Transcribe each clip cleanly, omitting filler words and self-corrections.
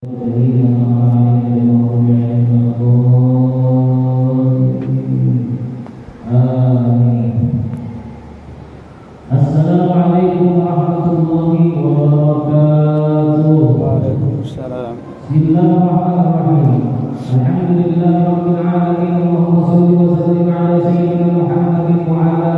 Assalamualaikum warahmatullahi wabarakatuh. Waalaikumsalam. Bismillahirrahmanirrahim. Alhamdulillahirabbil alamin. Allahumma shalli wa sallim ala sayyidina Muhammadin wa ala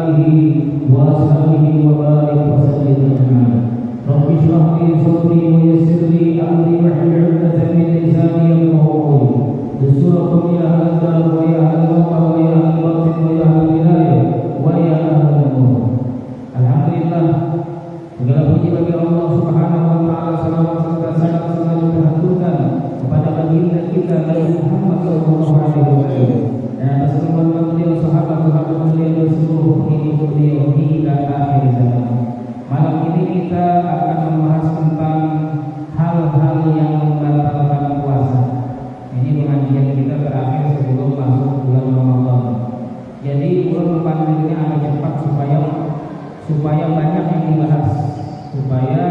alihi wa ashabihi wa barik wa sallim ajma'in. Rabbi shrah li sadri wa yassir li amri wahlul 'uqdatam min lisani yafqahu qawli. Bismillahirrahmanirrahim. Ya Allah wa ya Allah wa ya Allah wa ya Allah wa ya Allah. Alhamdulillah, segala puji bagi Allah Subhanahu wa taala, salawat serta salam selalu terhaturkan kepada baginda kita Nabi Muhammad sallallahu alaihi wasallam dan atas keluarga beliau, sahabat-sahabat beliau dan seluruh pengikut beliau hingga akhir zaman. Malam ini kita akan membahas tentang hal-hal yang membatalkan puasa. Ini pengajian kita terakhir sebelum masuk bulan Ramadan. Jadi ulun panggilnya agak cepat supaya banyak yang dibahas, supaya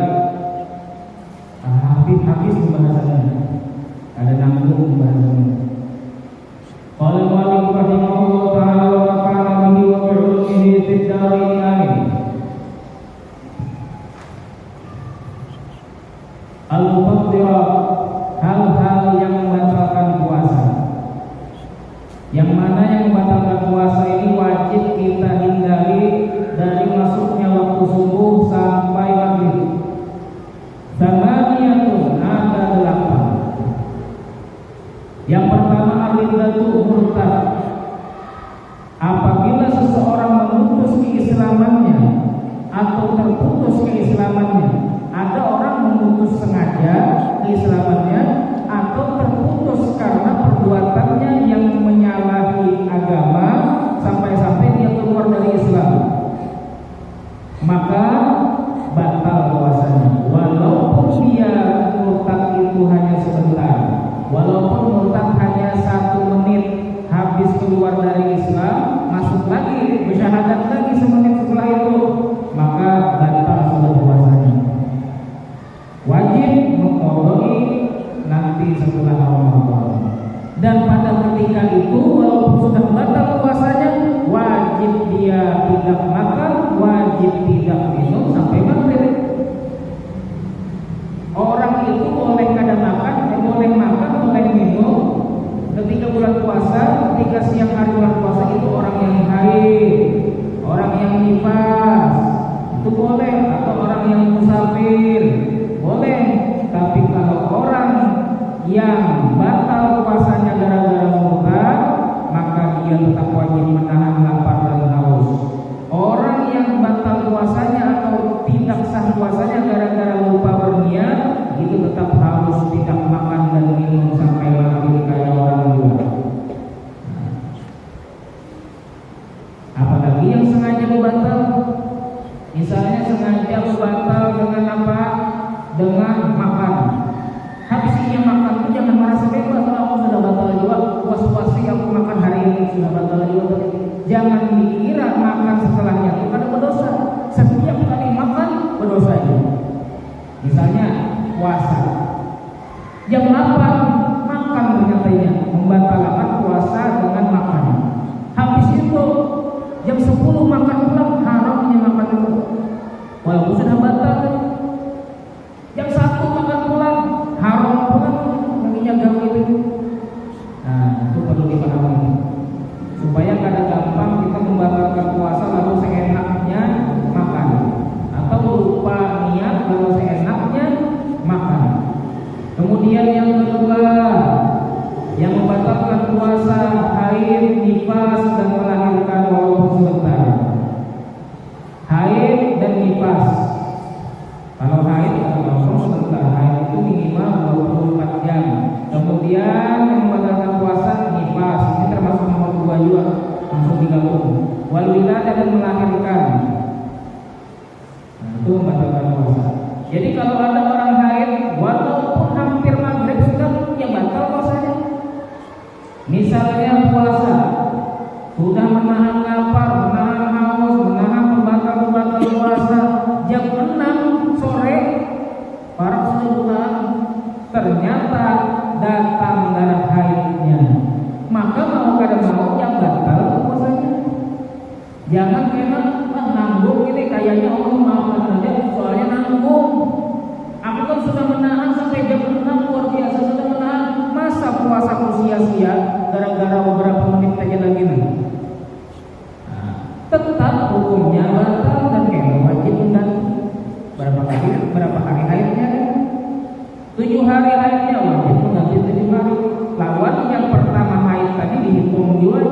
habis pembahasannya, ada nanggung pembahasannya. Qala al-mu'allif rahimahullah ta'ala wa nafa'ana bihi wa bi'ulumihi fid dharain amin. Al-mufattirat, hal-hal yang membatalkan puasa. Yang mana yang membatalkan puasa ini wajib kita hindari dari masuknya waktu subuh sampai maghrib. Samaniyatun, ada 8. Yang pertama al-riddatu murtad. Apabila seseorang memutus keislamannya atau terputus keislamannya, ada orang memutus sengaja keislamannya atau terputus karena perbuatannya yang menyalahi agama sampai-sampai dia keluar dari Islam, maka batal puasanya. Walaupun dia murtad itu hanya sebentar, walaupun murtad hanya 1 menit habis keluar dari Islam, masuk lagi, bersyahadat lagi semenit setelah itu, maka batal sudah puasanya. Wajib mengqadai nanti setelah Ramadan. Dan pada ketika itu walaupun sudah batal puasanya, wajib dia tidak makan, wajib tidak minum sampai maghrib. Orang itu boleh kadang makan, boleh minum ketika bulan puasa, ketika siang hari bulan puasa itu orang yang haid, orang yang nifas, itu boleh, atau orang yang musafir, boleh. Tapi kalau orang yang batal puasanya gara-gara murtad, maka dia tetap wajib menahan lapar dan haus. Orang yang batal puasanya atau tidak sah puasanya gara-gara lupa berniat, itu tetap harus tidak makan dan minum sampai maghrib kayak orang luar. Apalagi yang sengaja membatal, misalnya sengaja membatal dengan apa? Dengan makan. Habisnya makan itu jangan merasa bebas, aku sudah batal juga, puas-puasi aku makan hari ini sudah batal juga. Jangan dikira makan setelahnya itu karena berdosa. Setiap kali makan berdosa itu. Misalnya puasa, jam 8 makan ternyata membatalkan puasa dengan makan. Habis itu jam 10 makan pulang, haramnya makan itu. Walaupun sudah batal. Jam 1 makan pulang, haram pulang, mengingat gawe itu. Nah, itu perlu dipahami supaya kadang gampang kita membatalkan puasa lalu seenaknya makan, atau lupa niat lalu seenaknya makan. Kemudian yang kedua, yang membatalkan puasa haid, nifas dan melahirkan walaupun sebentar. Haid dan nifas. Kalau haid langsung sebentar, haid itu minimal 24 jam. Kemudian yang membatalkan puasa nifas, ini termasuk nomor 2 juga, langsung digabung. Wal wiladah dan melahirkan. Nah, itu membatalkan puasa. Jadi kalau ada orang haid, walaupun hampir maghrib sudah, ya batal puasanya. Misalnya puasa sudah menahan lapar, menahan haus, menahan pembatal puasa, jam 6 sore para sudah ternyata datang darah haidnya, maka mau kada mau yang batal puasanya. Jangan kena nanggung ini kayaknya Allah maafkan saja soalnya nanggung. Aku kan sudah menahan sampai jam 6 luar biasa, sudah menahan, masa puasaku sia-sia gara-gara beberapa menit saja lagi nih. Tetap hukumnya batal dan kena wajib mengganti. Berapa hari haidnya? 7 hari haidnya wajib mengganti 7 hari. Lawan yang pertama haid tadi dihitung juga.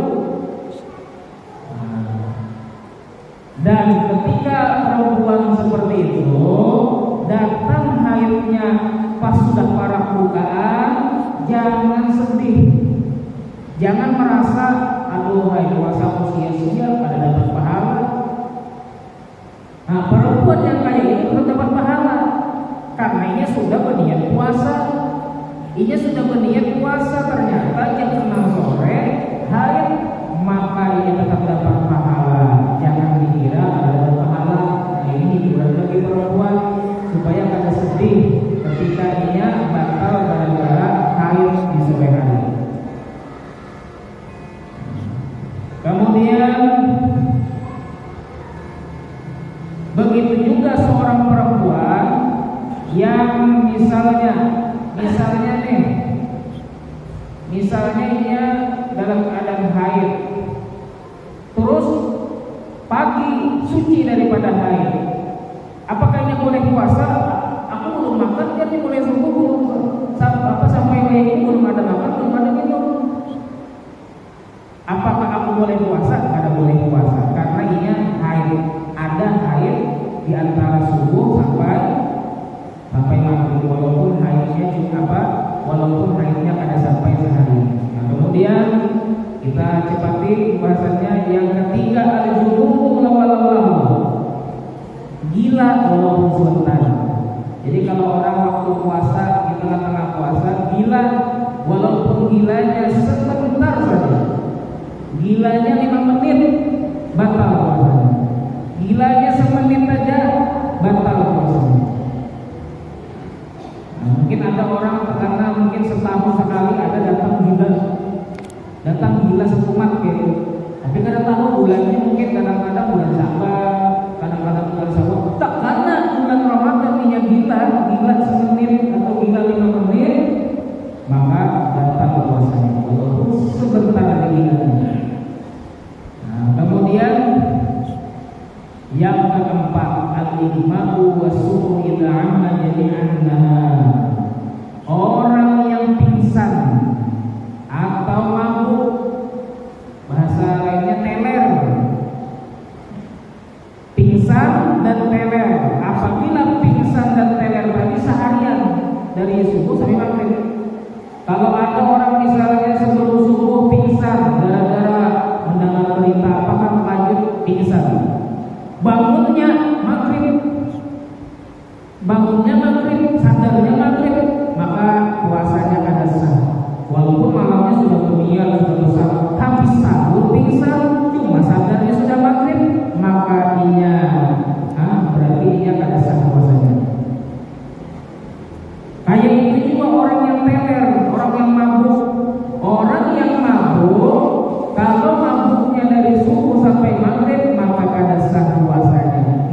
Dan ketika perempuan seperti itu datang haidnya pas sudah parah bukaan, jangan sedih, jangan merasa aduh haid puasa sia-sia pada dapat pahala. Nah, perempuan yang kayak ini harus dapat pahala karena ia sudah berniat puasa. Ia sudah berniat puasa, ternyata jam 6 sore haid, maka ia tetap dapat pahala. Jangan dikira ada pahala. Nah, ini hiburan bagi perempuan supaya kada sedih ketika ia batal gara-gara haid di sore hari. Kemudian begitu juga seorang perempuan yang misalnya dia dalam keadaan haid, terus pagi suci daripada haid, apakah ini boleh puasa? Aku belum makan, jadi boleh subuh belum sampai ini belum ada makan, belum ada minum. Apakah aku boleh puasa? Kada boleh puasa karena ini haid. Ada haid di antara subuh sampai maghrib, walaupun haidnya kada sampai sehari. Nah, kemudian kita cepati bahasanya yang ketiga, al-junub walawallahu, gila walaupun sebentar. Jadi kalau orang waktu puasa di tengah-tengah puasa gila, walaupun gilanya sebentar saja, gilanya 5 menit batal puasanya. Gilanya semenit saja batal puasanya. Nah, mungkin ada orang karena mungkin setahun sekali ada datang gila sekumat gitu. Tapi kadang tahu bulannya mungkin kadang-kadang bulan Syawal, kadang-kadang bulan Syawal. Tak karena bulan Ramadan ini gila semenit atau gila 5 menit, maka batal puasanya walaupun sebentar lagi gilanya. Nah, kemudian yang keempat, al-igma'u was-suhu idza 'amma jami'an nahar. Orang yang pingsan atau mabuk, bahasa lainnya teler. Pingsan dan teler. Apabila pingsan dan teler tadi seharian dari subuh sampai maghrib. Kalau ada orang misalnya sebelum subuh pingsan gara-gara mendengar berita, apakah lanjut pingsan? Bangunnya maghrib, sadarnya maghrib, maka puasanya kada sah. Walaupun malamnya sudah berniat, sudah besar, tapi sahur pingsan, cuma sadarnya sudah maghrib, maka berarti ia kada sah puasanya. Kayak itu juga orang yang teler, orang yang mabuk. Orang yang mabuk, kalau mabuknya dari subuh sampai maghrib, maka kada sah puasanya.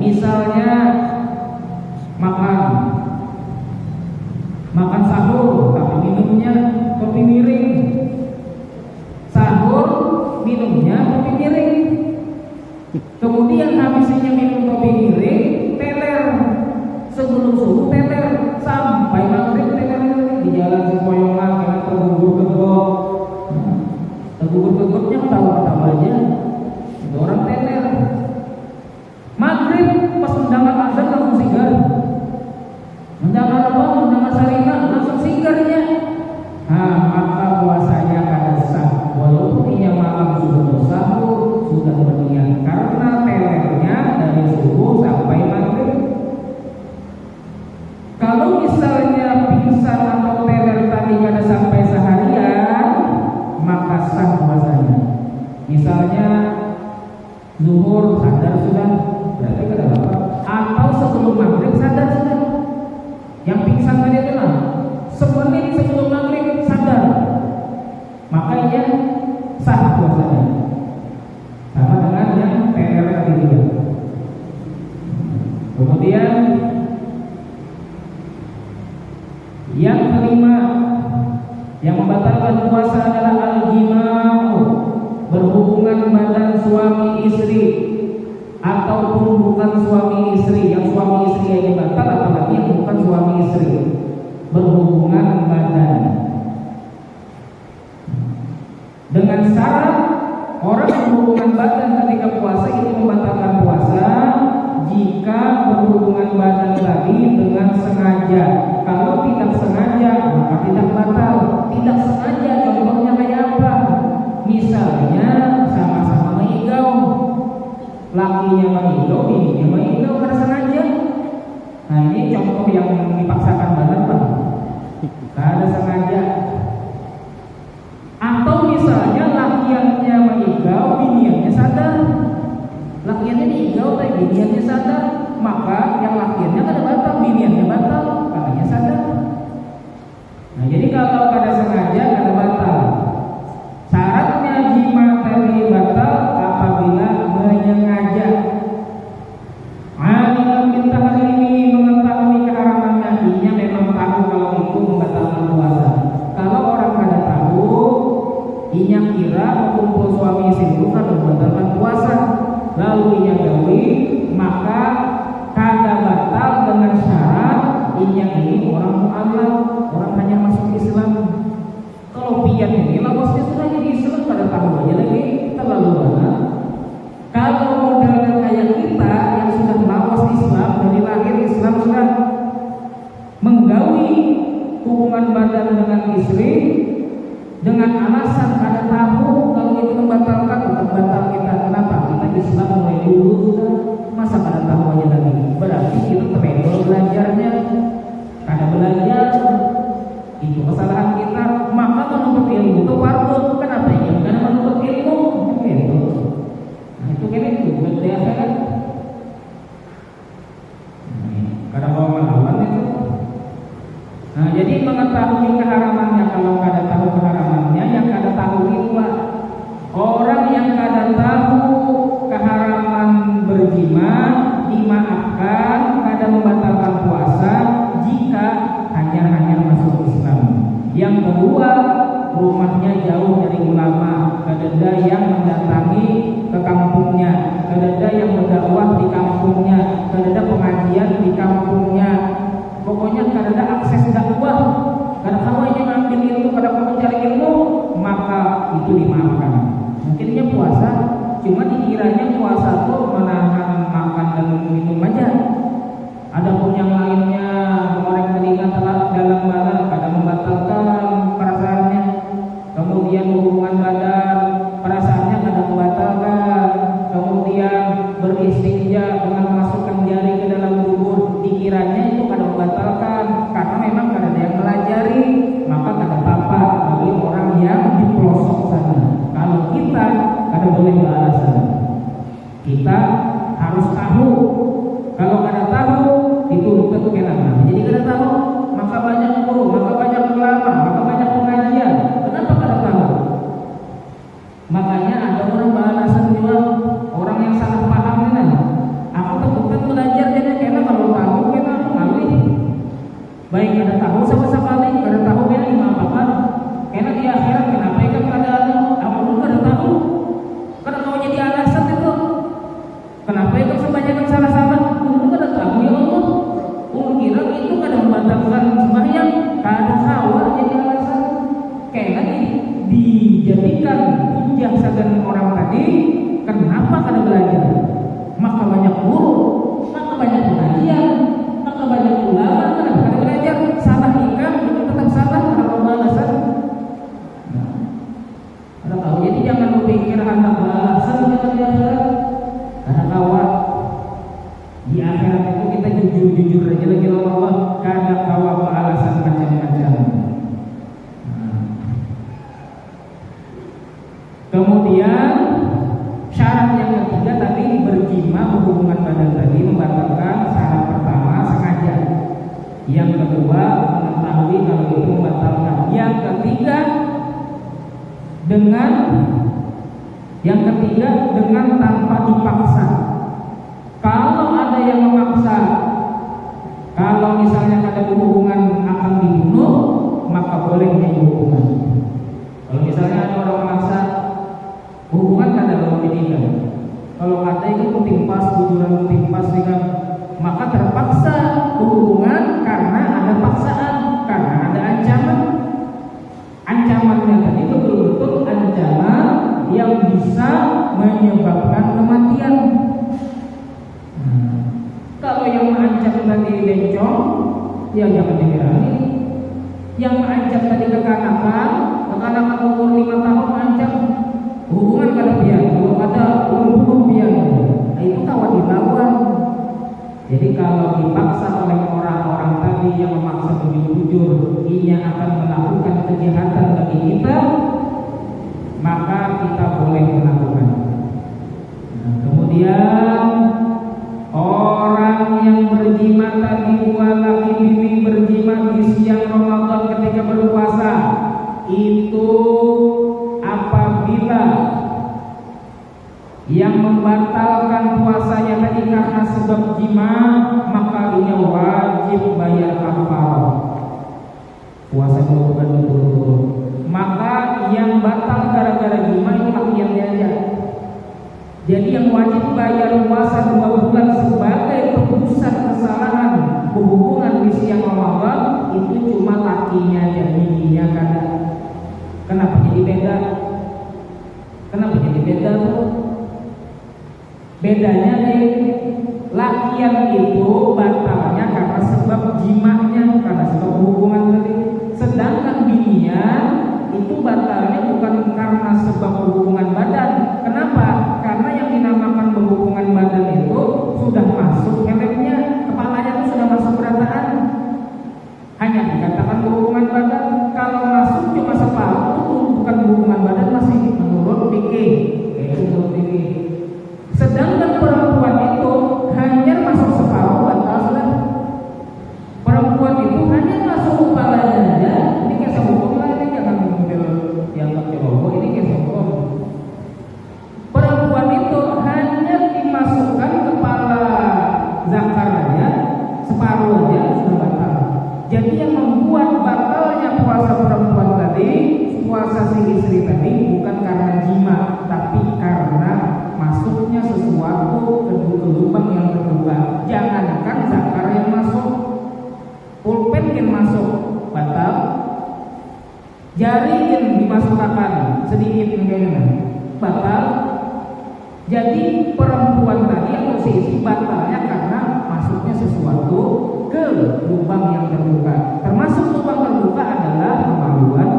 dia sah puasanya. Sama dengan yang PR tadi juga. Kemudian yang kelima yang membatalkan puasa adalah al-jima'u, berhubungan badan suami istri ataupun bukan suami istri. Yang suami istri yang batal, apalagi yang bukan suami istri, berhubungan badan. Dengan syarat orang berhubungan badan ketika puasa itu membatalkan puasa jika berhubungan badan tadi dengan sengaja. Kalau tidak sengaja maka tidak batal. Tidak sengaja contohnya kayak apa? Misalnya sama-sama mengigau, lakinya mengigau, bininya mengigau karena sengaja. Nah ini contoh yang dipaksakan banget Pak. Karena sengaja. Atau misalnya lakiannya mengigau, biniannya sadar. Lakiannya diigau tapi biniannya sadar, maka yang lakiannya kada batal, biniannya batal, katanya sadar. Nah jadi kalau kada sengaja kada batal. Syaratnya jima tadi batal apabila menyengaja. Alimam bin tahrimi, mengetahui keharamannya, artinya memang tahu kalau itu membatalkan puasa. Kalau orang kada tahu, inya kira kumpul suami istri itu kan membatalkan puasa, lalu inya gawi, maka kada batal dengan syarat inya ini orang mu'alaf, orang hanya masuk Islam. Kalau pian ini lawasnya sudah jadi Islam pada tahu aja lagi terlalu banyak. Kalau modelnya kayak kita yang sudah lawas Islam dari lahir, Islam sudah menggawi hubungan badan dengan istri dengan alasan kada tahu kalau itu membatalkan, tetap batal kita. Kenapa? Kita Islam mulai dulu sudah, masa kada tahu aja lagi. Berarti kita terlalu belajarnya, kada belajar. Itu kesalahan kita. Maka menuntut ilmu itu fardu. Kenapa ya? Karena menuntut ilmu itu. Nah itu kan itu beda kan? Kada mau melawan itu. Nah jadi mengetahui keharamannya, kalau kada tahu keharamannya, yang kada tahu itu orang yang kada tahu keharaman berjima dimaafkan, kada membatalkan puasa jika hanya masuk Islam. Yang kedua, rumahnya jauh dari ulama, kadada yang mendatangi ke kampungnya, kadada yang berdakwah di kampungnya, kadada pengajian di kampungnya. Pokoknya kadada akses dakwah, kada hawanya ngambil ilmu, kada mencari ilmu, maka itu dimaafkan. Mungkinnya puasa, cuma dikiranya puasa itu menahan makan dan minum aja. Adapun yang lainnya mengorek telinga dalam badan, kada membatalkan perasaannya. Kemudian hubungan badan, perasaannya kada membatalkan. Kemudian beristinja dengan memasukkan jari ke dalam dubur, dikiranya itu kada membatalkan karena memang kada ada yang melajari, maka kada apa-apa bagi orang yang di pelosok sana. Kalau kita kada boleh beralasan, kita harus tahu. Kalau kada tahu itu kenapa? Jadi kada tahu, maka banyak guru, maka banyak ulama, maka banyak pengajian. Kenapa kada tahu? Makanya ada orang beralasan juga, orang yang salah paham ini. Aku tetap belajar jadi kena kalau tahu kena mengalih. Baik kada tahu sama sekali, kada tahu kena dimaafkan. Kena di akhirat kenapa ikan kada ada? Aku pun kada tahu. Kada mau jadi alasan itu. Kenapa ikan sebanyak salah-salah? Aku kada tahu ya Allah. Kira itu kada membatalkan sembahyang, kada hawa jadi alasan. Kena dijadikan hujah sagan orang tadi. Kenapa kada belajar? Maka banyak guru, maka banyak pengajian, maka banyak ulama. Kenapa kada belajar? Salah ikan itu tetap salah, kalau alasan. Ada tahu. Jadi jangan berpikir hendak beralasan kita di akhirat. Kada kawan. Di akhirat itu kita jujur-jujur aja lagi Allah, kada kawa alasan macam-macam. Kemudian syarat yang ketiga tadi berjima, berhubungan badan tadi membatalkan. Syarat pertama sengaja, yang kedua mengetahui kalau itu membatalkan, yang ketiga dengan yang ketiga dengan tanpa dipaksa. Kalau ada yang memaksa, kalau misalnya ada hubungan akan dibunuh, maka bolehnya hubungan. Kalau misalnya ada orang memaksa hubungan kan dalam pendidikan. Kalau kata itu timpas, bujuran timpas dengan maka terpaksa hubungan karena ada paksaan, karena ada ancaman. Ancamannya tadi itu betul-betul ancaman yang bisa menyebabkan kematian. Kalau yang mengancam tadi bencong, ya jangan diberani. Yang mengancam tadi kekanakan umur 5 tahun mengancam hubungan kada pian, kalau ada umur pian, nah itu kawan dilawan. Jadi kalau dipaksa oleh orang-orang tadi yang memaksa bujur-bujur, ia akan melakukan kejahatan bagi kita, maka kita boleh melakukan. Nah, kemudian orang yang berjima tadi dua laki bini berjima di siang Ramadan ketika berpuasa, itu apabila yang membatalkan puasanya tadi karena sebab jima, maka ia wajib bayar kafarah. Puasa bukan betul-betul. Maka yang batal gara-gara jima itu lakiannya aja. Jadi yang wajib bayar puasa 2 bulan sebagai tebusan kesalahan berhubungan di siang Ramadan itu cuma lakinya aja, bininya kada. Kenapa jadi beda? Kenapa jadi beda tuh? Bedanya nih, lakian itu batalnya karena sebab jimanya, karena sebab hubungan tadi. Sedangkan binian itu batalnya bukan karena sebab hubungan badan. Kenapa? Karena yang dinamakan berhubungan badan itu sudah masuk helmnya, kepalanya itu sudah masuk berataan. Hanya dikatakan berhubungan badan. Kalau masuk cuma separuh itu bukan berhubungan badan, masih menurut fikih. Itu menurut fikih. Sedangkan perempuan itu hanya masuk separuh batal sudah. Perempuan itu hanya masuk kepalanya aja. Ini kayak hukum lah, ini jangan mengambil yang tak ini kayak hukum. Perempuan itu hanya dimasukkan kepala zakarnya separuh aja sudah batal. Jadi yang membuat batalnya puasa perempuan tadi, puasa si istri tadi bukan karena jima, tapi karena masuknya sesuatu ke lubang yang terbuka. Jangankan zakar yang masuk, pulpen yang masuk batal, jari yang dimasukkan sedikit mungkin batal. Jadi perempuan tadi yang posisi batalnya karena masuknya sesuatu ke lubang yang terbuka. Termasuk lubang terbuka adalah kemaluan.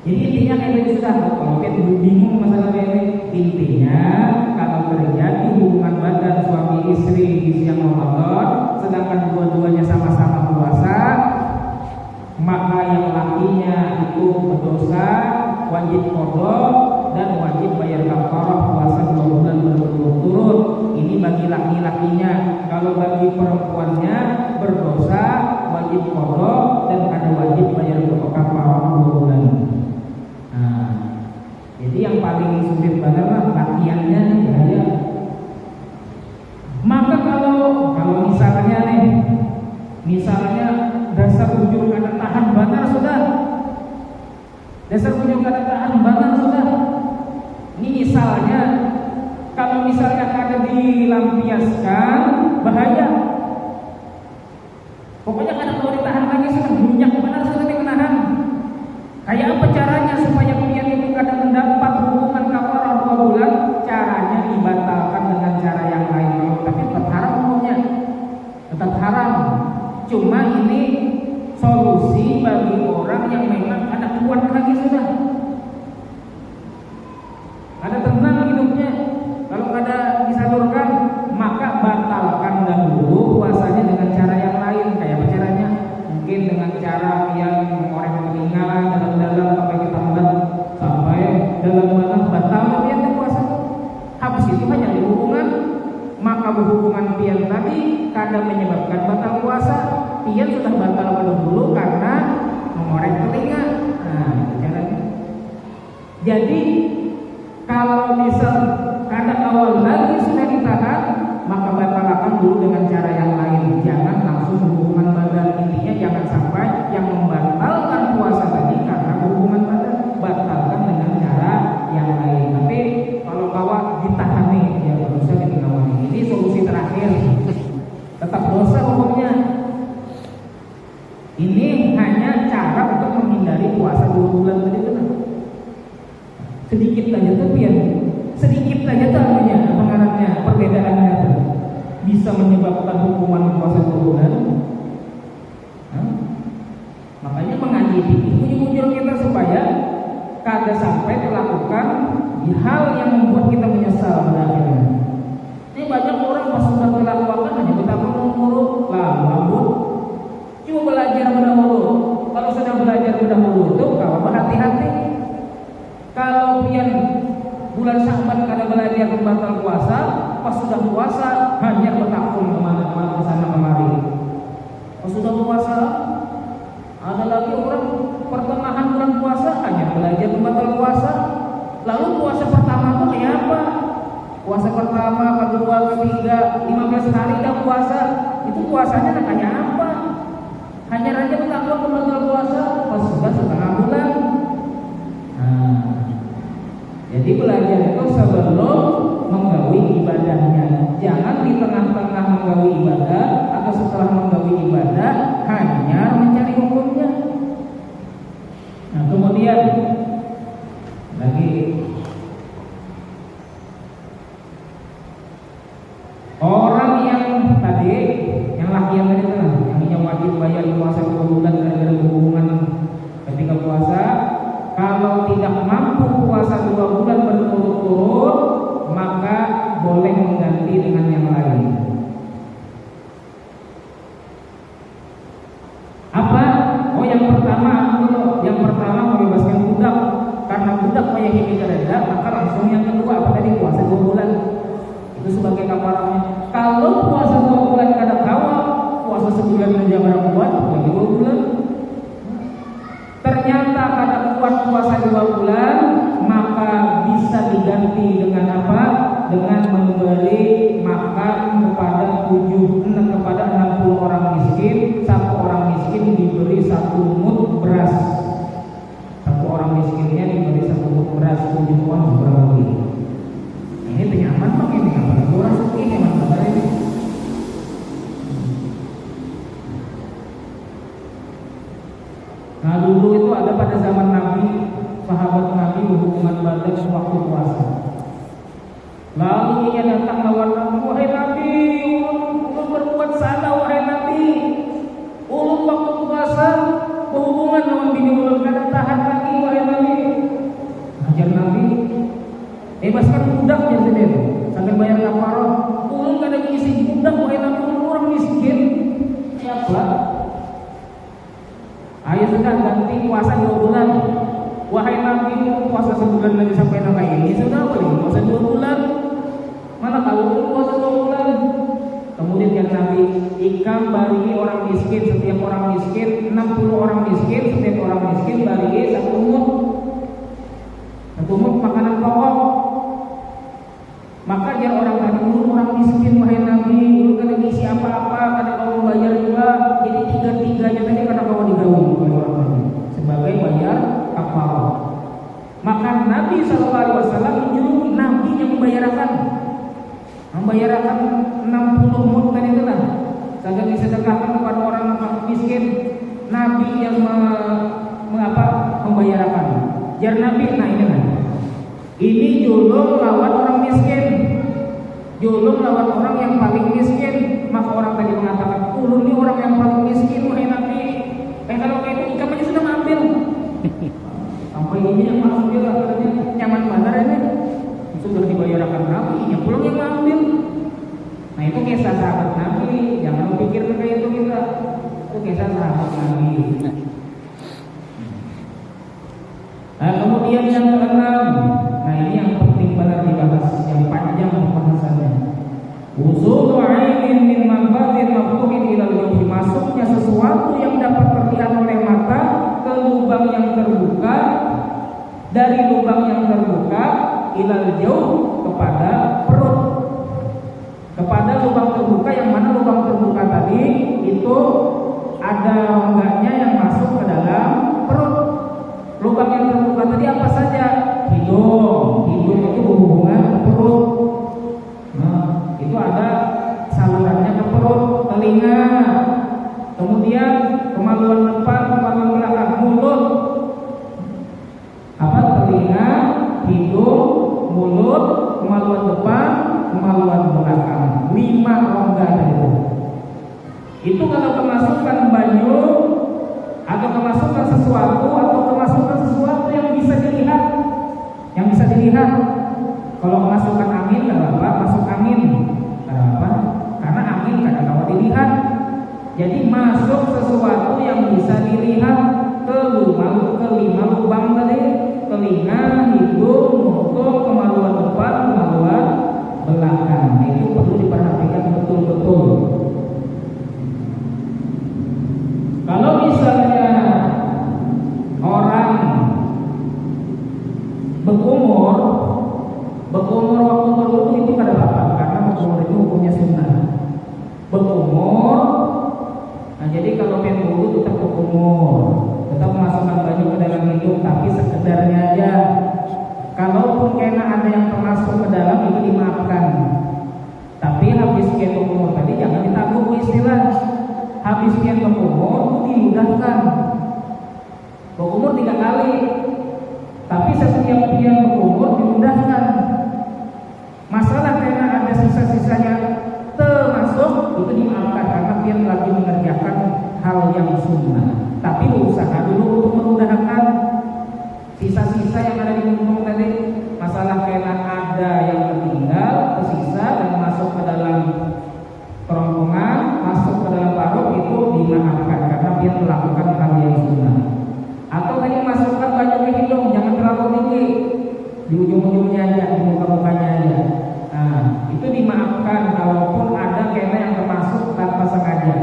Jadi intinya kayak sudah, kalau kita bingung masalah ini, intinya kalau terjadi hubungan badan suami istri di siang Ramadan, sedangkan dua-duanya sama-sama puasa, maka yang lakinya itu berdosa, wajib qadha dan wajib bayar kafarah puasa 2 bulan berturut-turut. Ini bagi laki-lakinya. Kalau bagi perempuannya berdosa, wajib qadha dan ada wajib bayar kafarah 2 bulan. Nah, jadi yang paling sulit adalah latihannya ya. Maka kalau misalnya nih, misalnya dasar ujung kada tahan banar sudah, dasar ujung kada tahan banar sudah. Ini misalnya, kalau misalnya kada dilampiaskan bahaya. Pokoknya kada mau ditahan lagi sudah, minyak benar sudah dikenahan. Kayak apa caranya supaya pian itu kada mendapat hukuman kafarah 2 bulan? Caranya dibatalkan dengan cara yang lain. Tapi tetap haram hukumnya, tetap haram. Cuma ini solusi bagi orang yang memang ada kuat lagi sudah, ada tenang hidupnya. Kalau ada disalurkan, maka batalkan dahulu puasanya dengan cara yang lain. Kayak apa caranya? Mungkin dengan cara yang mengorek peninggalan dalam-dalam sampai kita melihat sampai dalam mana batal pian puasa. Habis itu hanya dihubungan, maka berhubungan pian tadi kada menyebabkan batal puasa. Pian sudah batal dulu karena mengorek telinga. Nah, caranya. Jadi kalau misal karena awal lagi sudah ditahan, maka batalkan dulu dengan cara yang lain. Jangan langsung hubungan badan. Intinya jangan sampai yang membatalkan puasa tadi karena hubungan badan, batalkan dengan cara yang lain. Tapi kalau bawa ditahan nih, ya dosa dikawani. Ini solusi terakhir. Tetap dosa hukumnya. Ini hanya cara untuk menghindari puasa 2 bulan tadi itu. Sedikit aja tuh pian, sedikit aja tuh pengaruhnya, perbedaannya tuh bisa menyebabkan hukuman puasa 2 bulan. Makanya mengaji fikih muncul kita supaya kada sampai melakukan hal yang membuat kita menyesal pada akhirnya. Ini banyak orang pas sudah melakukan hanya betapa mengurut lambut. Cuma belajar berdahulu. Kalau sudah belajar berdahulu itu kalau berhati-hati. Kalau pian bulan Sya'ban kada belajar membatal puasa, pas sudah puasa hanya bertakun kemana-mana kesana kemari. Pas sudah puasa, ada lagi orang pertengahan bulan puasa hanya belajar membatal puasa. Lalu puasa pertama itu kayak apa? Puasa pertama, kedua, ketiga, 15 hari dah puasa. Itu puasanya kayak apa? Hanya raja bertakun membatal puasa pas sudah setengah bulan. Jadi belajar itu sebelum menggawi ibadahnya. Jangan di tengah-tengah menggawi ibadah atau setelah menggawi ibadah hanya mencari hukumnya. Nah kemudian lagi orang yang tadi, yang laki-laki tadi itu, yang wajib bayar puasa 2 bulan gara-gara hubungan ketika puasa. Kalau tidak mampu puasa 2 bulan berturut-turut, maka boleh mengganti dengan yang lain. Apa? Oh yang pertama membebaskan budak. Karena budak banyak yang tidak, maka langsung yang kedua apa tadi, puasa 2 bulan. Itu sebagai kafarahnya. Kalau puasa 2 bulan kada kawal, puasa sebulan saja kada kuat, lagi 2 bulan. Ternyata kada kuat puasa 2 bulan, maka bisa diganti dengan apa? Dengan memberi makan kepada 60 orang miskin. 1 orang miskin diberi 1 mud beras. 1 orang miskinnya diberi 1 mud beras. 7 orang berapa lagi? Ini tenyaman bang, ini apa? Orang suki ini mana ini? Nah dulu itu ada pada zaman Nabi, sahabat Nabi berhubungan badan waktu puasa. Lalu ia datang lawan Nabi, wahai Nabi, ulun berbuat salah wahai Nabi. Ulun waktu puasa berhubungan dengan bini ulun kada tahan lagi wahai Nabi. Ajar Nabi, bebaskan budaknya sendiri, sambil bayar kafarah. Ulun kada mengisi budak wahai Nabi, ulun orang miskin. Siapa? Ayo sudah ganti puasa 2 bulan. Wahai Nabi, puasa sebulan lagi sampai nama ini sudah boleh puasa 2 bulan. Mana tahu puasa 2 bulan. Kemudian kan Nabi, ikam bagi orang miskin, setiap orang miskin 60 orang miskin, setiap orang miskin bagi 1 mud. 1 mud makanan pokok. Maka dia orang tadi dulu orang miskin wahai Nabi, dulu kada ngisi apa-apa, kada kau bayar juga, jadi 3-3-nya tadi kada kau digawi oleh orang tadi sebagai bayar kafarah. Maka Nabi SAW menyuruh Nabi yang membayarkan 60 mud tadi itu lah, agar disedekahkan kepada orang miskin. Nabi yang membayarkan. Jar Nabi, nah ini lah. Ini julung lawan orang miskin, julung lawan orang yang paling miskin. Maka orang tadi mengatakan, ulun ini orang yang paling miskin wahai Nabi. Kalau kayak itu ikam aja sudah mengambil. Sampai ini yang mengambil akhirnya nyaman benar ini. Sudah dibayarkan Nabi, yang pulang yang mengambil. Nah itu kisah sahabat Nabi. Jangan pikir kayak itu kita. Itu kisah sahabat Nabi. Nah kemudian yang keenam. Nah ini yang penting benar dibahas, yang panjang pembahasannya. Usul ainin min manfatin maftuhin ilal wajhi, masuknya sesuatu yang dapat terlihat oleh mata ke lubang yang terbuka dari lubang yang terbuka ilal jauh kepada perut, kepada lubang terbuka, yang mana lubang terbuka tadi itu ada rongganya yang masuk ke dalam perut. Lubang yang terbuka tadi apa saja? Hidung itu berhubungan ke perut. Nah, itu ada salurannya ke perut. Telinga, kemudian kemaluan depan, kemaluan belakang. Mulut, apa? Telinga, hidung, mulut, kemaluan depan, kemaluan belakang. 5 rongga itu. Itu kalau kemasukan banyu atau kemasukan sesuatu atau kemasukan sesuatu yang bisa dilihat, kalau kemasukan angin nggak apa, masuk angin nggak apa, karena angin kadang kadang dilihat. Jadi masuk sesuatu yang bisa dilihat ke 5 lubang tadi: telinga, hidung, mulut, kemaluan depan, kemaluan belakang. Itu perlu diperhatikan betul-betul. Kalau misalnya orang berumur waktu berwudu itu kada apa-apa, karena berumur itu hukumnya sunnah. Berumur, nah jadi kalau pengen wudu tetap berumur, tetap memasukkan banyu ke dalam hidung, tapi sekedarnya aja. Kalaupun kena ada yang termasuk ke dalam, itu dimaafkan. Tapi habis kian berumur tadi jangan ditangguh istilah. Habis kian berumur dimudahkan. Berumur 3 kali. Tapi setiap kian berumur dimudahkan. Masalah karena ada sisa-sisanya termasuk, itu dimaafkan karena kian lagi mengerjakan hal yang sunnah. Tapi berusaha dulu untuk memudahkan sisa-sisa yang ada di muntung tadi. Masalah karena ada yang tertinggal, tersisa dan masuk ke dalam kerongkongan, masuk ke dalam parut, itu dimaafkan karena dia melakukan hal yang sunnah. Atau tadi masukkan banyak ke hidung, jangan terlalu tinggi, di ujung-ujungnya aja, di muka-mukanya aja. Nah, itu dimaafkan kalaupun ada kena yang termasuk tanpa sengaja.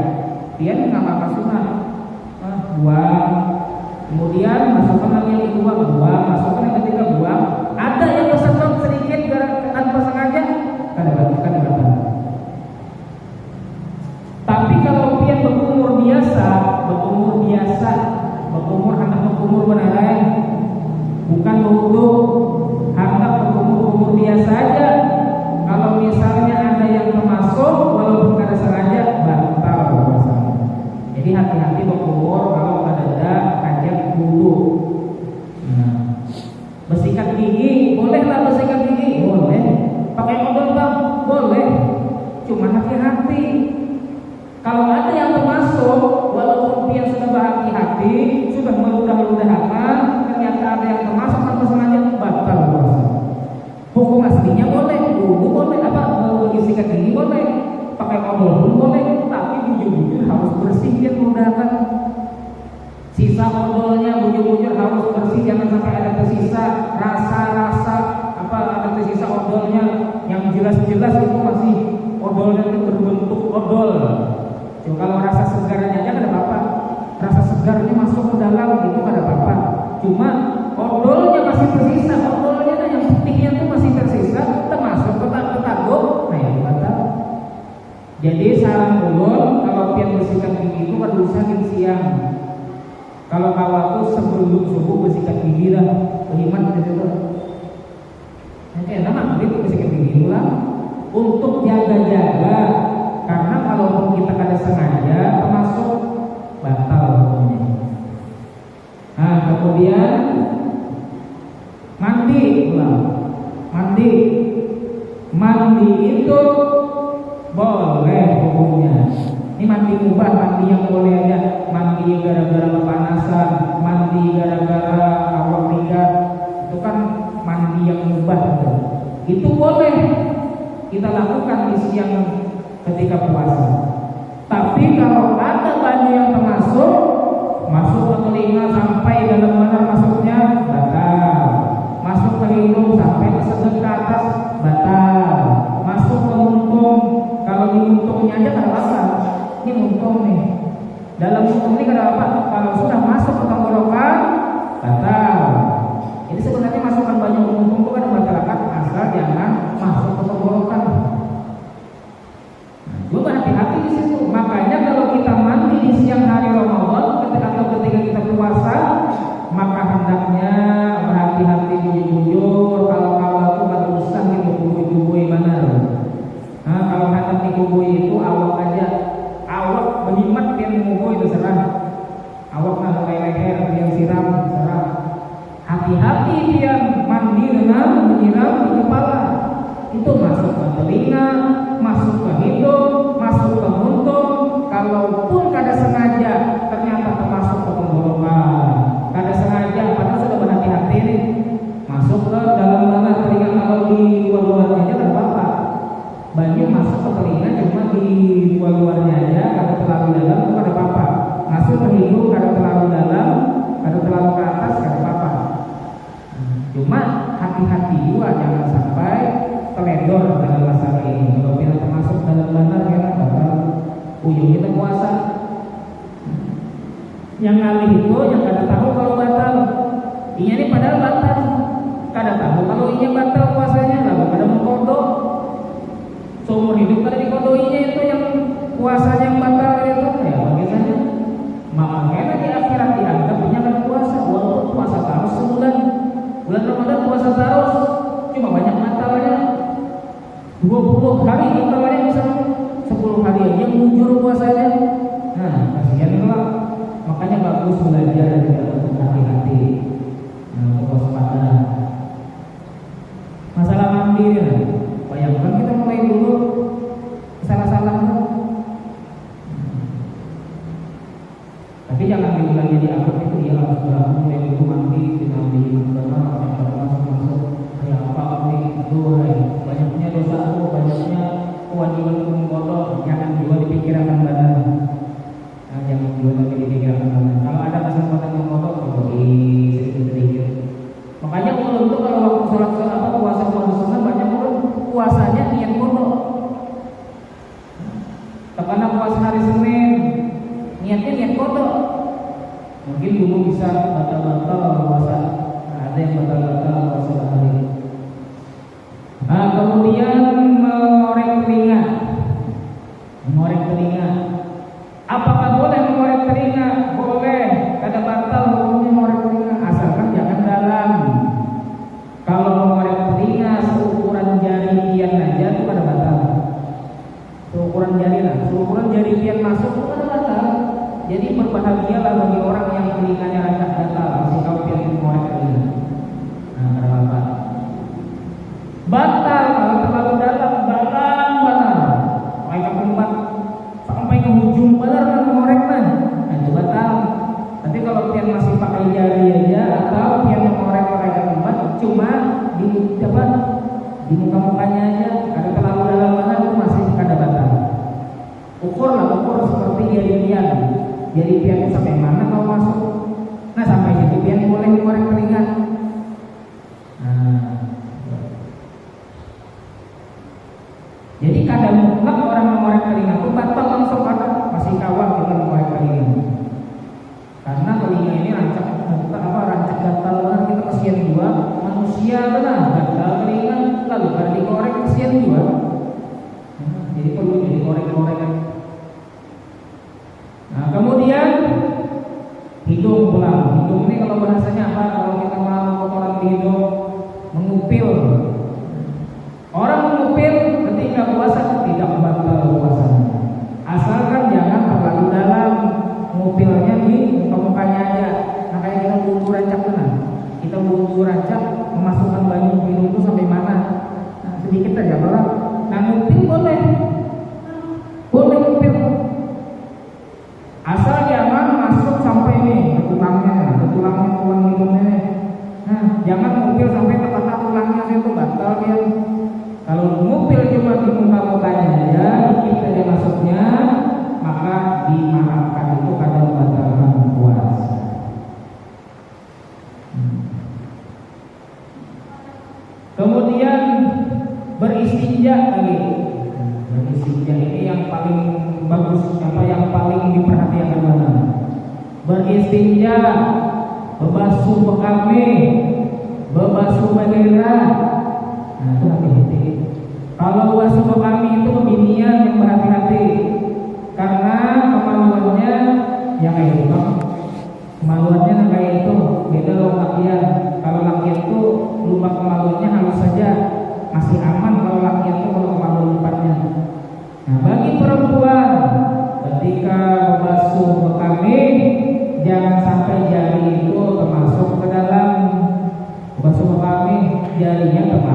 Dia nggak apa-apa sunnah. Buang, kemudian masukkan lagi yang kedua, buang, masukkan yang ketiga, buang. Ada yang tersentuh sedikit tanpa sengaja, kadang-kadang. Tapi kalau dia berumur biasa, berumur anak berumur beneran, bukan wudu, anggap berumur biasa aja. Kalau misalnya ada yang termasuk, walaupun kada sengaja, batal puasanya. Jadi hati-hati berumur kalau ada hajat wudu. Nah, bersihkan gigi, bolehlah bersihkan gigi, boleh. Pakai odol bang, boleh. Cuma hati-hati. Kalau ada yang termasuk, walaupun dia sudah berhati-hati, sudah meludah-ludahkan, ternyata ada yang termasuk tanpa sengaja, batal puasa. Hukum aslinya boleh, wudu boleh, bagi sikat gigi boleh, pakai odol pun boleh, tapi bujur-bujur harus bersih dia meludahkan. Sisa odolnya bujur-bujur harus bersih, jangan sampai ada tersisa rasa-rasa ada tersisa odolnya yang jelas-jelas itu masih odolnya itu berbentuk odol. Cuma kalau rasa segarnya aja nggak ada apa-apa, rasa segarnya masuk ke dalam itu nggak ada apa-apa. Cuma odolnya masih tersisa, odolnya yang putihnya itu masih tersisa, termasuk ketaguk, nah itu batal. Jadi saran ulun kalau pian bersihkan gigi itu kan usahain siang. Kalau kawat tuh sebelum subuh bersihkan gigi dah, beriman gitu. Nanti enak bersihkan gigi dulu lah, untuk jaga-jaga. Karena kalau kita kada sengaja termasuk batal hukumnya. Nah, kemudian mandi ulang. Mandi itu boleh hukumnya. Ini mandi mubah, mandi yang boleh aja. Mandi gara-gara kepanasan, mandi gara-gara awak ligat, itu kan mandi yang mubah gitu. Itu boleh kita lakukan di siang ketika puasa. Tapi kalau ada banyu yang termasuk, masuk ke telinga sampai dalam mana masuknya, batal. Masuk ke hidung sampai ke sedek ke atas, batal. Masuk ke muntung, kalau di muntungnya aja kada apa. Ini muntung nih. Dalam muntung ini kada apa. Kalau sudah masuk ke tenggorokan, batal. Ini sebenarnya menyiram di kepala. Itu masuk ke telinga, masuk ke hidung, masuk ke mulut. Kalaupun kada sengaja ternyata termasuk ke tenggorokan. Kada sengaja, padahal sudah berhati-hati nih. Masuk ke dalam mana telinga, kalau di luar-luarnya aja tidak apa-apa. Banyak masuk ke telinga cuma di luar-luarnya aja, kada terlalu dalam, itu kada apa-apa. Masuk ke hidung kada terlalu dalam, kada terlalu ke atas, kada apa-apa. Cuma hati-hati juga jangan sampai teledor dalam masalah ini. Kalau kita termasuk dalam benar kita bakal ujung kita puasa. Yang ngalih itu yang kada tahu kalau batal. Iya ini padahal batal. Kada tahu kalau iya batal puasanya, lalu kada mengkodok. Seumur hidup kada dikodoinya itu yang puasanya yang batal itu ya bagi saja. Makanya di akhirat dianggap punya kada puasa, walaupun puasa terus sebulan. Bulan Ramadan puasa terus, cuma banyak batalnya. 20 hari batalnya misalnya, 10 hari aja mujur puasanya. Nah, kasihan kalau makanya bagus belajar untuk hati-hati. Nah, untuk waspada. Masalah mandi ya. Bayangkan kita mulai dulu salah-salah. Tapi jangan diulangi di akhirat itu dia harus berlaku mulai dulu mandi dengan benar yang masuk kayak apa nih itu banyaknya dosa aku, banyaknya kewajiban mengkodok, jangan juga dipikirkan badan. Nah, jangan juga dipikirkan badan. Kalau ada kesempatan mengkodok, sedikit-sedikit. Makanya ulun tuh kalau waktu sholat apa puasa sunat banyak ulun puasanya niat kodok. Karena puasa hari Senin niatnya niat kodok. Mungkin dulu bisa batal-batal puasa. Ada yang batal-batal puasa hari. Nah, kemudian mengorek telinga. Mengorek telinga. Apakah boleh mengorek telinga? Boleh. Kada batal hukumnya mengorek telinga asalkan jangan dalam. Kalau mengorek telinga seukuran jari pian aja itu kada batal. Seukuran jari lah, seukuran jari pian masuk itu kada batal. Jadi berbahagialah bagi orang yang telinganya rancak gatal, masih kau pian mengorek telinga. Nah, kada batal. Batal kalau terlalu dalam, batal. Mereka tempat sampai ke ujung benar kan mengoreknya. Nah, itu batal. Tapi kalau pian masih pakai jari aja atau pian mengorek mereka tempat cuma di depan di muka-mukanya aja, ada terlalu dalam mana itu masih kada batal. Ukur seperti jari pian. Jari pian itu sampai mana kalau masuk? Nah, sampai situ pian boleh mengorek telinga. Nah, jadi kadang mutlak orang mengorek telinga itu batal langsung ada masih kawal kita mengorek telinga. Karena telinga ini rancak gatal banget, kita kasihan juga manusia benar gatal telinga lalu kalau dikorek kasihan juga. Jadi perlu dikorek-korek. Nah, kemudian hidung pulang. Hidung ini kalau bahasanya apa? Kalau kita mau kotoran di hidung, mengupil. Orang mengupil ketika puasa tidak batal puasanya. Asalkan jangan terlalu dalam, mengupilnya di muka-mukanya aja. Nah, kayak kita bumbu rancak benar. Kita bumbu rancak memasukkan banyu hidung itu sampai mana? Nah, sedikit aja kalau. Nah, ngupil boleh. Boleh ngupil. Asal jangan masuk sampai nih ke tulangnya tulang hidungnya. Nah, jangan ngupil sampai ke patah tulangnya itu batal ya. Kalau ngupil cuma di muka-mukanya aja, dikit aja masuknya, maka dimaafkan itu kada membatalkan puasa. Kemudian beristinja lagi. Beristinja ini yang paling bagus, yang paling diperhatikan mana? Beristinja, bebasuh bekame, bebasuh bagera. Nah, itu hati-hati. Kalau bebasuh bekame itu kebinian yang berhati-hati. Karena kemaluannya yang kayak itu. Kemaluannya kayak itu beda loh lakian. Kalau lakian itu lubang kemaluannya halus saja, masih aman. Kalau lakian itu kalau kemaluan lupatnya. Nah, bagi perempuan ketika membasuh bekame jangan sampai jari itu termasuk ke dalam. Membasuh bekame jarinya termasuk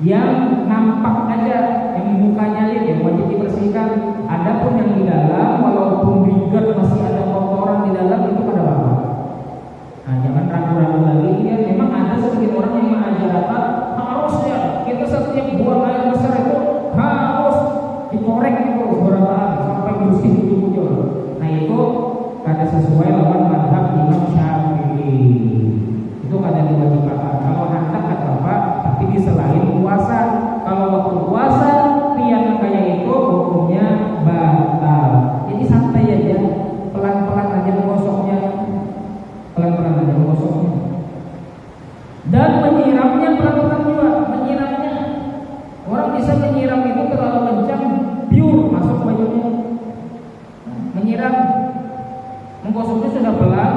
yang nampak aja, yang mukanya lihat yang wajib dibersihkan. Adapun yang di dalam, walaupun rigat masih ada kotoran di dalam, itu pada bapak. Nah, jangan ragu-ragu lagi. Ya, memang ada sebagian orang yang mengajarkan harusnya kita setiap buang air besar itu harus dikorek itu beberapa sampai bersih ujung-ujung. Nah, itu kada sesuai lawan mazhab Imam Syafi'i. Itu kada diwajibkan. Kalau hendak kata apa, tapi di selain puasa. Kalau waktu puasa pian kayak itu hukumnya batal. Jadi santai aja, pelan-pelan aja menggosoknya, pelan-pelan aja menggosoknya. Dan menyiramnya pelan-pelan juga, menyiramnya. Orang bisa menyiram itu terlalu kencang, pure masuk bajunya. Menyiram, menggosoknya sudah pelan,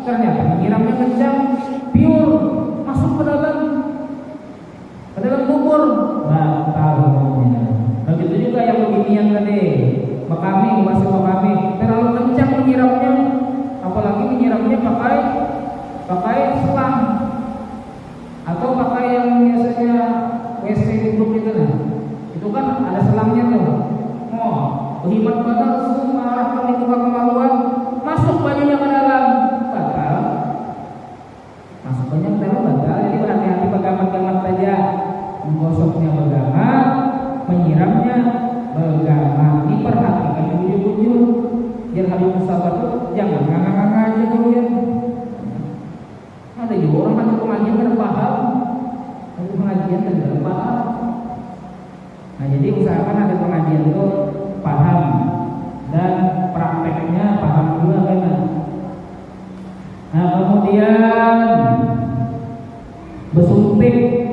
ternyata menyiramnya kencang, pure masuk ke dalam kubur, batal hukumnya. Begitu juga yang beginian tadi, bekami masuk bekami, terlalu kencang menyiramnya, apalagi menyiramnya pakai selang atau pakai yang biasanya WC duduk itu nah, itu kan ada selangnya tuh. Oh, hemat banget, semua arahkan itu ke kemaluan, masuk bajunya ke dalam, batal. Masuk banyak ke dalam batal. Jadi berhati-hati pegangan-pegangan saja. Menggosoknya bergamat, menyiramnya bergamat. Diperhatikan ujung-ujung. Biar habis musabar tuh jangan nganga-nganga aja dulu ya. Ada juga orang masuk pengajian kan paham, masuk pengajian kan tidak paham. Nah, jadi usahakan ada pengajian itu paham dan prakteknya paham juga kan. Nah, kemudian bersuntik.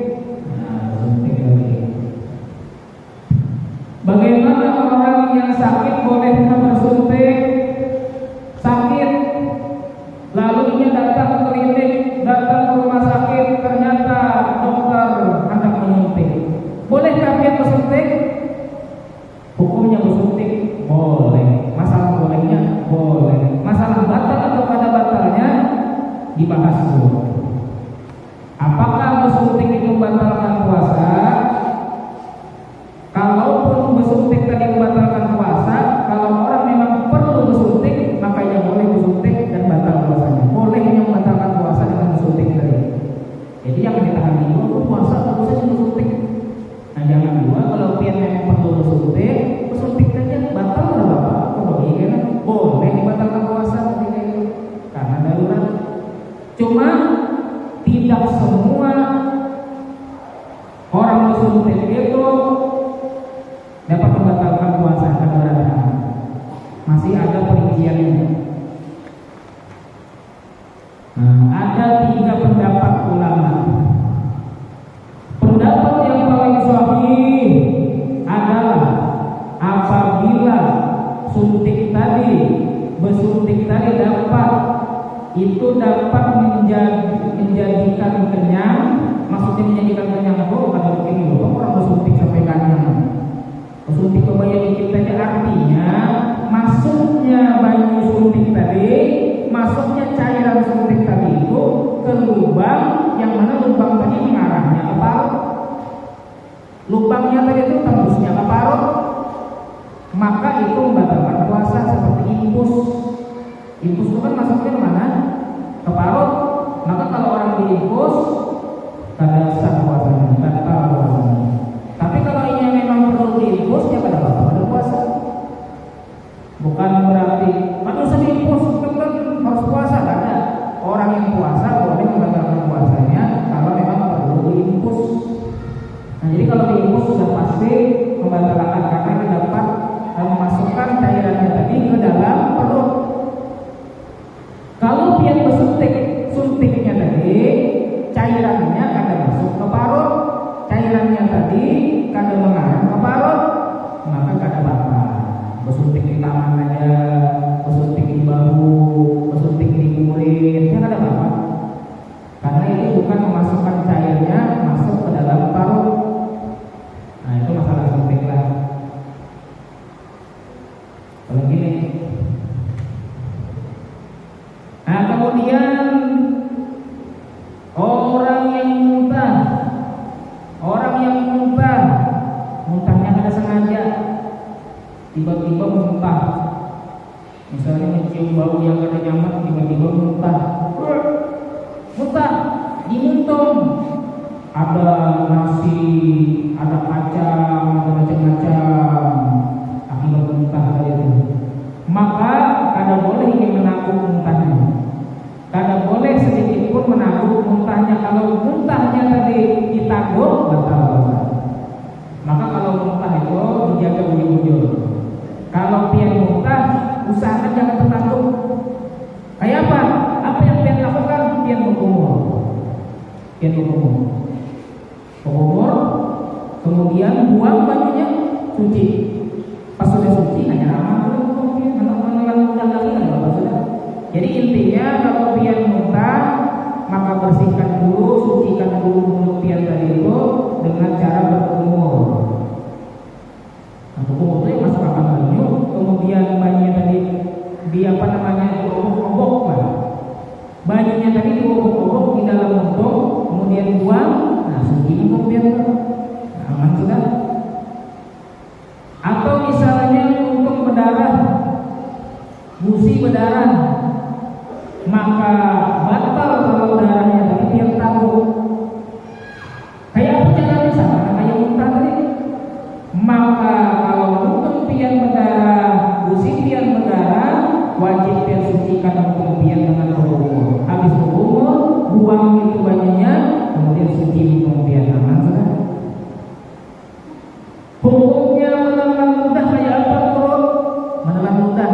Bagaimana orang yang sakit bolehkah bersuntik? Sakit, lalu ia datang ke klinik, datang ke rumah sakit, ternyata dokter hendak menyuntik. Bolehkah dia bersuntik? Hukumnya bersuntik boleh. Masalah bolehnya boleh. Masalah batal atau kada batalnya dibahas dulu. Apakah bersuntik itu membatalkan puasa? Kalaupun bersuntik tadi membatalkan puasa, kalau orang memang perlu bersuntik, makanya boleh bersuntik dan batal puasanya. Boleh yang membatalkan puasa dengan bersuntik tadi. Jadi yang ditahan di luar puasa terus saja bersuntik. Nah, jangan dua, kalau pian memang perlu bersuntik, bersuntik saja batal atau apa? Kalau iya boleh dibatalkan puasa karena darurat. Cuma tidak semua orang bersuntik itu dapat membatalkan puasa kedaratan. Masih ada perinciannya. Nah, ada 3 pendapat ulama. Pendapat yang paling sahih adalah apabila bersuntik tadi dapat menjadikan kenyang. Maksudnya menjadikan kenyang itu bukan begini loh, orang bersuntik sampai kenyang. Suntik kebaya dikit saja artinya masuknya baju suntik tadi, masuknya cairan suntik tadi itu ke lubang yang mana lubang tadi mengarahnya ke parut. Lubangnya tadi itu tembusnya ke parut, maka itu membatalkan puasa seperti infus. Infus itu kan masuknya ke mana? Ke parut. Maka kalau orang diinfus kada sah puasanya, batal puasanya. Tapi kalau ini memang perlu diinfus, ya pada batal puasa. Bukan berarti harus diinfus kan harus puasa, ada. Orang yang puasa boleh membatalkan puasanya kalau memang perlu diinfus. Nah, jadi kalau diinfus sudah pasti membatalkan karena itu dapat memasukkan cairannya tadi ke dalam perut. Kalau dia suntiknya tadi cairannya kada masuk ke parut, cairannya tadi kada mengarah ke parut, maka kada apa-apa. Bersuntik di tangan aja, bersuntik di bahu, bersuntik di kulit, ya kada apa-apa. Karena ini bukan memasukkan cairnya masuk ke dalam parut. Nah, itu masalah suntik lah. Kalau gini, tiba-tiba muntah, misalnya mencium bau yang kada nyaman, tiba-tiba muntah, dimuntung, ada nasi, ada kacang, ada macam-macam, akibat muntah tadi itu. Maka kada boleh ini menanggung muntahnya, kada boleh sedikit pun menanggung muntahnya. Kalau muntahnya tadi ditanggung, batal. Maka kalau muntah itu dijaga bujur-bujur. Kalau pian muntah, usahakan jangan tertanggung. Kayak apa? Apa yang pian lakukan? Pian berkumur, kemudian buang bajunya, cuci. Pas sudah suci, hanya aman pian, menelan muntah lagi kan Bapak Saudara. Jadi intinya kalau pian muntah, maka bersihkan dulu, sucikan dulu mulut pian tadi itu dengan cara berkumur. Nah, berkumur itu masukkan banyu, kemudian bajunya tadi diobok-obok lah. Bajunya tadi diobok-obok di dalam muntung, kemudian buang. Nah, suci mulut pian, aman sudah. Atau misalnya untuk berdarah, gusi berdarah, maka batal kalau darahnya tadi pian tanggung. Kayak apa caranya sama? Kayak muntah tadi. Maka kalau untung pian berdarah, gusi pian berdarah, wajib pian sucikan untung pian dengan berkumur. Habis berkumur, buang itu bajunya, kemudian suci untung pian, aman sudah. Hukumnya menelan ludah kayak apa, Bro? Menelan ludah.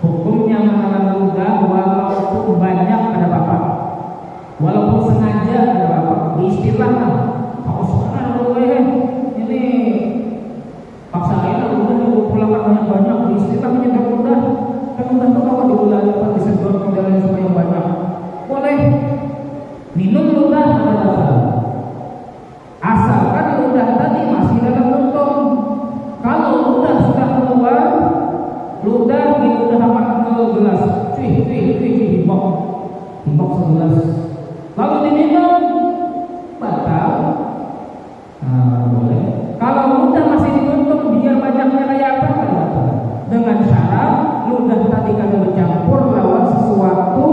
Hukumnya menelan ludah walaupun banyak ada bapak, walaupun sengaja ada bapak. Istilahnya, kalau sekarang ini paksain udah dipulangkan banyak-banyak. Istilahnya kan udah tuh kalau diulang disedot modelnya supaya banyak. Boleh minum ludah, ada asalkan ludah tadi masih dalam muntung. Kalau ludah sudah keluar, ludah diudahkan ke gelas, dibok segelas, lalu diminum, batal. Nah, boleh. Kalau ludah masih dimuntung, biar banyaknya kayak apa, batal. Dengan syarat ludah tadi kada bercampur lawan sesuatu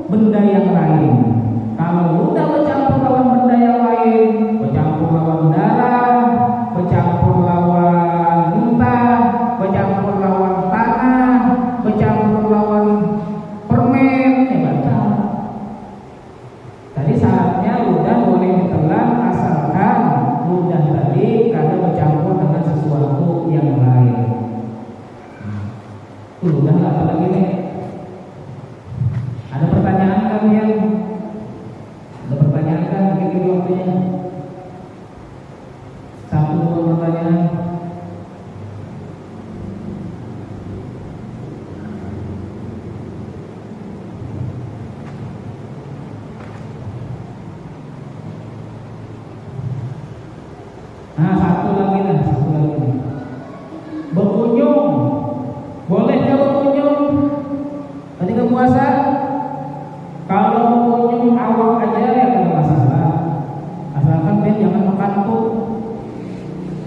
benda yang lain. Kalau ludah bercampur lawan benda yang lain, bercampur lawan darah, bercampur lawan muntah, bercampur lawan tanah, bercampur lawan permen, batal. Tadi syaratnya ludah boleh ditelan asalkan ludah tadi kada bercampur dengan sesuatu yang lain. Ludah apa lagi nih? Ada pertanyaan kan yang? Ada pertanyaan kan? Begitu waktunya. 1-2 pertanyaan. Nah, satu lagi. Berkunjung, boleh nggak berkunjung ketika puasa? Kalau berkunjung awak aja ya tidak masalah, asalkan dia jangan mengantuk.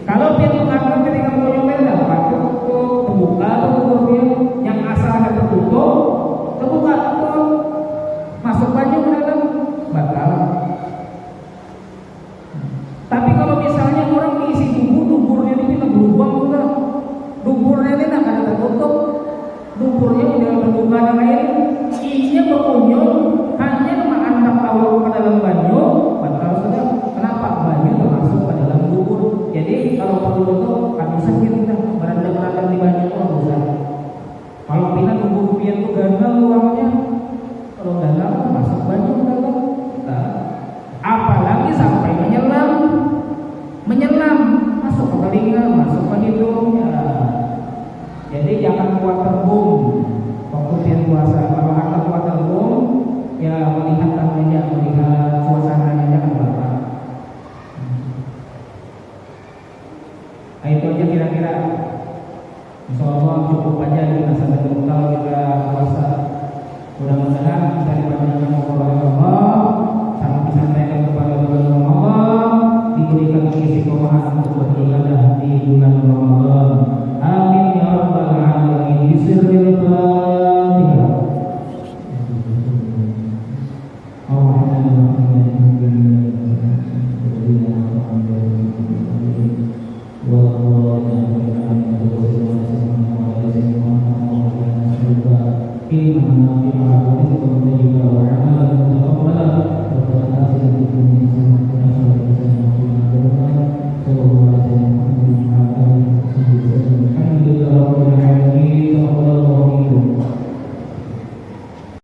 Kalau dia mengantuk ketika berkunjung dia tidak mengantuk, terbuka tuh dia. Yang asalnya tertutup, terbuka tuh masuk baju ke dalam, batal. Tapi kalau misalnya orang diisi duburnya ini kita berubah udah, duburnya ini nak ada tertutup, duburnya udah terbuka yang lain, isinya berkunjung hanya mengantap awal ke dalam baju, batal sudah. Kenapa? Baju termasuk ke dalam dubur. Jadi kalau perlu itu kan bisa kita berada di baju itu bisa. Kalau pindah dubur pian itu gagal uangnya, kalau gagal masuk baju gagal. Nah, apalagi sampai menyelam masuk ke telinga, masuk ke hidung ya. Jadi jangan kuat terbung waktu pian puasa. Kalau anda kuat terbung ya melihat suasananya jangan apa. Nah, itu aja kira-kira. Insyaallah cukup aja di masa depan kalau kita puasa. Mudah-mudahan bisa dipanjangkan oleh Allah, sangat disampaikan kepada bulan Ramadan, diberikan istiqomah untuk beribadah di bulan Ramadan. Allahumma